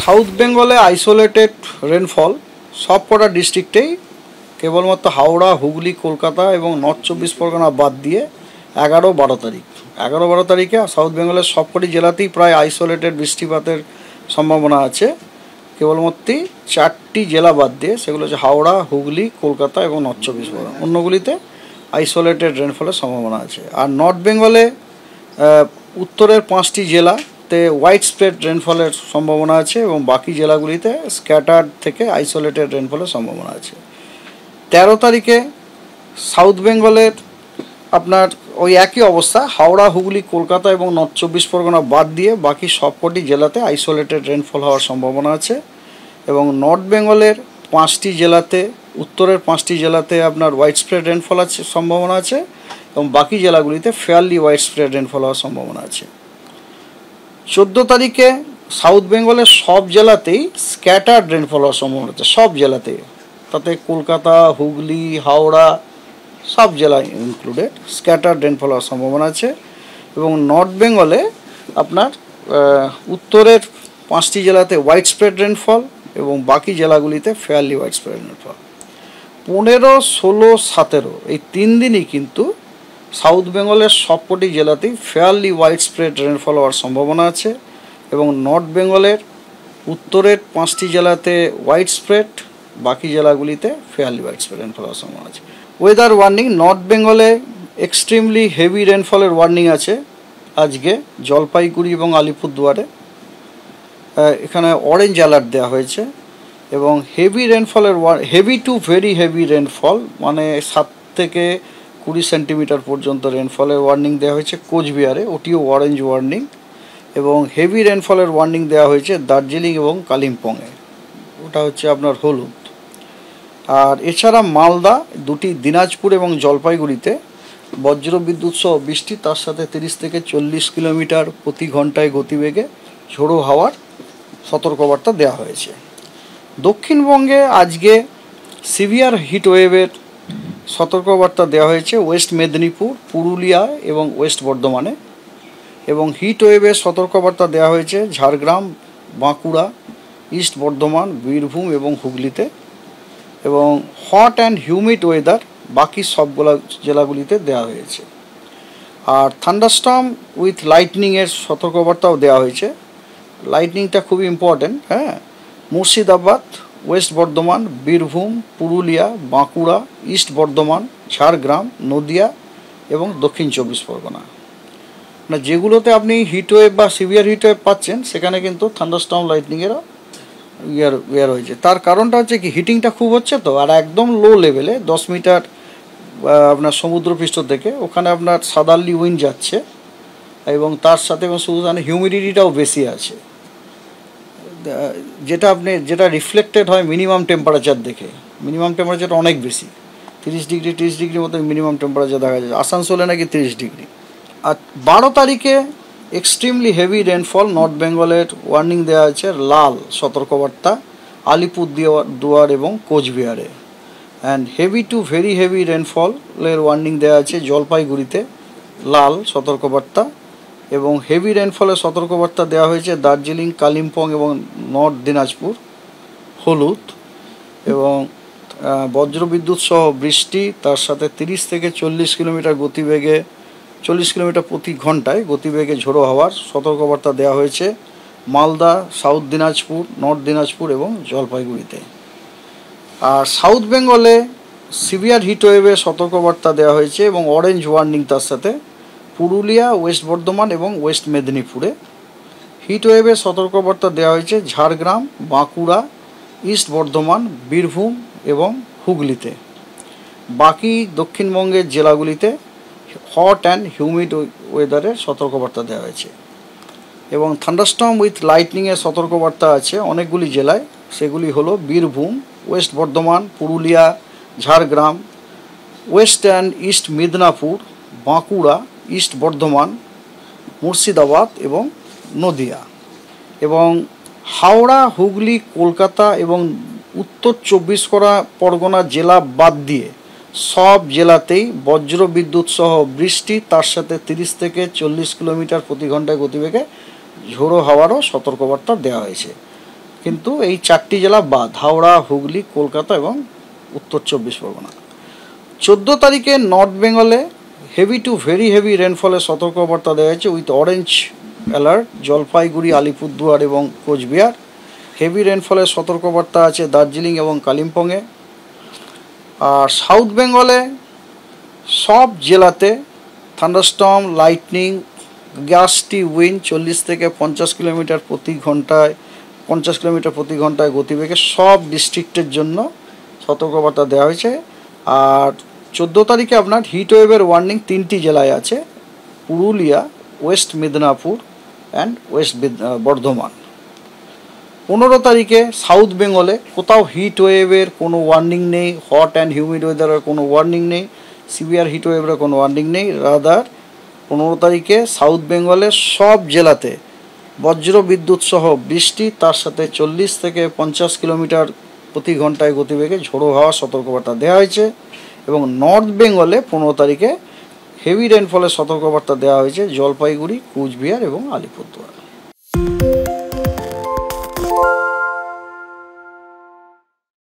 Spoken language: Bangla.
সাউথ বেঙ্গলে আইসোলেটেড রেনফল সব কটা ডিস্ট্রিক্টেই কেবলমাত্র হাওড়া, হুগলি, কলকাতা এবং নর্থ 24 পরগনা বাদ দিয়ে 11-12 তারিখে সাউথ বেঙ্গলের সবকটি জেলাতেই প্রায় আইসোলেটেড বৃষ্টিপাতের সম্ভাবনা আছে। কেবলমাত্র 4টি জেলা বাদ দিয়ে, সেগুলো হচ্ছে হাওড়া, হুগলি, কলকাতা এবং নর্থ 24 পরগনা। অন্যগুলিতে আইসোলেটেড রেনফলের সম্ভাবনা আছে। আর নর্থ বেঙ্গলে উত্তরের 5টি জেলাতে হোয়াইট স্প্রেড রেনফলের সম্ভাবনা আছে এবং বাকি জেলাগুলিতে স্ক্যাটার্ড থেকে আইসোলেটেড রেনফলের সম্ভাবনা আছে। 13 তারিখে সাউথ বেঙ্গলের আপনার ওই একই অবস্থা, হাওড়া, হুগলি, কলকাতা এবং নর্থ 24 পরগনা বাদ দিয়ে বাকি সবকটি জেলাতে আইসোলেটেড রেনফল হওয়ার সম্ভাবনা আছে। এবং নর্থ বেঙ্গলের 5টি জেলাতে, উত্তরের 5টি জেলাতে আপনার হোয়াইট স্প্রেড রেনফল আছে, সম্ভাবনা আছে এবং বাকি জেলাগুলিতে ফেয়ারলি হোয়াইট স্প্রেড রেনফল হওয়ার সম্ভাবনা আছে। 14 তারিখে সাউথ বেঙ্গলের সব জেলাতেই স্ক্যাটার্ড রেনফল হওয়ার সম্ভাবনা আছে, সব জেলাতেই, তাতে কলকাতা, হুগলি, হাওড়া সব জেলায় ইনক্লুডেড স্ক্যাটার্ড রেনফল হওয়ার সম্ভাবনা আছে। এবং নর্থ বেঙ্গলে আপনার উত্তরের 5টি জেলাতে হোয়াইট স্প্রেড রেনফল এবং বাকি জেলাগুলিতে ফেয়ারলি হোয়াইট স্প্রেড রেনফল। 15, 16, 17 এই 3 দিনই কিন্তু সাউথ বেঙ্গলের সবকটি জেলাতেই ফেয়ারলি হোয়াইট স্প্রেড রেনফল হওয়ার সম্ভাবনা আছে এবং নর্থ বেঙ্গলের উত্তরের 5টি জেলাতে হোয়াইট স্প্রেড, বাকি জেলাগুলিতে ফেয়ারলি হোয়াইট স্প্রেড রেনফল হওয়ার সম্ভাবনা আছে। ওয়েদার ওয়ার্নিং, নর্থ বেঙ্গলে এক্সট্রিমলি হেভি রেনফলের ওয়ার্নিং আছে আজকে জলপাইগুড়ি এবং আলিপুরদুয়ারে। এখানে অরেঞ্জ অ্যালার্ট দেওয়া হয়েছে এবং হেভি রেনফলের heavy to very heavy rainfall মানে 7 থেকে 20 সেন্টিমিটার পর্যন্ত রেনফলের ওয়ার্নিং দেওয়া হয়েছে কোচবিহারে, ওটিও অরেঞ্জ ওয়ার্নিং। এবং হেভি রেনফলের ওয়ার্নিং দেওয়া হয়েছে দার্জিলিং এবং কালিম্পংয়ে, ওটা হচ্ছে আপনার হলুদ। আর এছাড়া মালদা, 2টি দিনাজপুর এবং জলপাইগুড়িতে বজ্রবিদ্যুৎ সহ বৃষ্টি, তার সাথে 30 থেকে 40 কিলোমিটার প্রতি ঘন্টায় গতিবেগে ঝোড়ো হাওয়ার সতর্কবার্তা দেওয়া হয়েছে। দক্ষিণবঙ্গে আজকে সিভিয়ার হিট ওয়েভের সতর্কবার্তা দেওয়া হয়েছে ওয়েস্ট মেদিনীপুর, পুরুলিয়া এবং ওয়েস্ট বর্ধমানে। এবং হিট ওয়েভের সতর্কবার্তা দেওয়া হয়েছে ঝাড়গ্রাম, বাঁকুড়া, ইস্ট বর্ধমান, বীরভূম এবং হুগলিতে। এবং হট অ্যান্ড হিউমিড ওয়েদার বাকি সবগুলো জেলাগুলিতে দেওয়া হয়েছে। আর থান্ডারস্টর্ম উইথ লাইটনিংয়ের সতর্কবার্তাও দেওয়া হয়েছে। লাইটনিংটা খুবই ইম্পর্ট্যান্ট, হ্যাঁ। মুর্শিদাবাদ, ওয়েস্ট বর্ধমান, বীরভূম, পুরুলিয়া, বাঁকুড়া, ইস্ট বর্ধমান, ঝাড়গ্রাম, নদিয়া এবং দক্ষিণ 24 পরগনা, মানে যেগুলোতে আপনি হিটওয়েভ বা সিভিয়ার হিটওয়েভ পাচ্ছেন সেখানে কিন্তু থান্ডারস্টর্ম লাইটনিংয়েরও ইয়ার হয়েছে। তার কারণটা হচ্ছে কি, হিটিংটা খুব হচ্ছে তো, আর একদম লো লেভেলে 10 মিটার আপনার সমুদ্রপৃষ্ঠ থেকে ওখানে আপনার সাদারলি উইন্ড যাচ্ছে এবং তার সাথে এবং শুধু হিউমিডিটিটাও বেশি আছে, যেটা রিফ্লেক্টেড হয় মিনিমাম টেম্পারেচার দেখে। মিনিমাম টেম্পারেচারটা অনেক বেশি, 30 ডিগ্রির মতো মিনিমাম টেম্পারেচার দেখা যায়। আসানসোলে নাকি 30 ডিগ্রি। আর 12 তারিখে এক্সট্রিমলি হেভি রেনফল নর্থ বেঙ্গলের ওয়ার্নিং দেওয়া আছে, লাল সতর্কবার্তা আলিপুরদুয়ার এবং কোচবিহারে। And heavy to very heavy রেনফলের ওয়ার্নিং দেওয়া আছে জলপাইগুড়িতে, লাল সতর্কবার্তা। এবং হেভি রেনফলের সতর্কবার্তা দেওয়া হয়েছে দার্জিলিং, কালিম্পং এবং নর্থ দিনাজপুর, হলুদ। এবং বজ্রবিদ্যুৎ সহ বৃষ্টি, তার সাথে 30 থেকে 40 কিলোমিটার গতিবেগে, 40 কিলোমিটার প্রতি ঘন্টায় গতিবেগে ঝোড়ো হাওয়ার সতর্কবার্তা দেওয়া হয়েছে মালদা, সাউথ দিনাজপুর, নর্থ দিনাজপুর এবং জলপাইগুড়িতে। আর সাউথ বেঙ্গলে সিভিয়ার হিট ওয়েভের সতর্কবার্তা দেওয়া হয়েছে এবং অরেঞ্জ ওয়ার্নিং তার সাথে পুরুলিয়া, ওয়েস্ট বর্ধমান এবং ওয়েস্ট মেদিনীপুরে। হিট ওয়েভের সতর্কবার্তা দেওয়া হয়েছে ঝাড়গ্রাম, বাঁকুড়া, ইস্ট বর্ধমান, বীরভূম এবং হুগলিতে। বাকি দক্ষিণবঙ্গের জেলাগুলিতে হট অ্যান্ড হিউমিড ওয়েদারের সতর্কবার্তা দেওয়া হয়েছে। এবং থান্ডারস্টর্ম উইথ লাইটনিংয়ের সতর্কবার্তা আছে অনেকগুলি জেলায়, সেগুলি হলো Birbhum, West Bardhaman, Purulia, Jhargram, West and east Midnapore, Bankura, east Bardhaman, Murshidabad এবং নদিয়া। এবং হাওড়া, হুগলি, কলকাতা এবং উত্তর 24 পরগনা জেলা বাদ দিয়ে সব জেলাতেই বজ্রবিদ্যুৎ সহ বৃষ্টি, তার সাথে 30 থেকে 40 কিলোমিটার প্রতি ঘন্টায় গতিবেগে ঝোড়ো হাওয়ারও সতর্কবার্তা দেওয়া হয়েছে। কিন্তু এই 4টি জেলা বাদ, হাওড়া, হুগলি, কলকাতা এবং উত্তর 24 পরগনা। 14 তারিখে নর্থ বেঙ্গলে হেভি টু ভেরি হেভি রেনফলের সতর্কবার্তা দেওয়া হয়েছে with orange alert Jalpaiguri, Alipurduar এবং কোচবিহার। হেভি রেনফলের সতর্কবার্তা আছে দার্জিলিং এবং কালিম্পংয়ে। আর সাউথ বেঙ্গলে সব জেলাতে থান্ডারস্টর্ম, লাইটনিং, গাস্টি উইন্ড 40 থেকে 50 কিলোমিটার প্রতি ঘন্টায়, 50 কিলোমিটার প্রতি ঘন্টায় গতিবেগে সব ডিস্ট্রিক্টের জন্য সতর্কবার্তা দেওয়া হয়েছে। আর 14 তারিখে আপনার হিট ওয়েভের ওয়ার্নিং 3টি জেলায় আছে, Purulia, West Midnapore and West Bardhaman. 15 তারিখে সাউথ বেঙ্গলে কোথাও হিট ওয়েভের কোনো ওয়ার্নিং নেই, হট অ্যান্ড হিউমিড ওয়েদারের কোনো ওয়ার্নিং নেই, সিভিয়ার হিট ওয়েভের কোনো ওয়ার্নিং নেই। রাদার 15 তারিখে সাউথ বেঙ্গলের সব জেলাতে বজ্র বিদ্যুৎ সহ বৃষ্টি, তার সাথে 40 থেকে 50 কিলোমিটার প্রতি ঘন্টায় গতিবেগে ঝোড়ো হাওয়ার সতর্কবার্তা দেওয়া হয়েছে। এবং নর্থ বেঙ্গলে 15 তারিখে হেভি রেনফলের সতর্কবার্তা দেওয়া হয়েছে জলপাইগুড়ি, কুচবিহার এবং আলিপুরদুয়ার।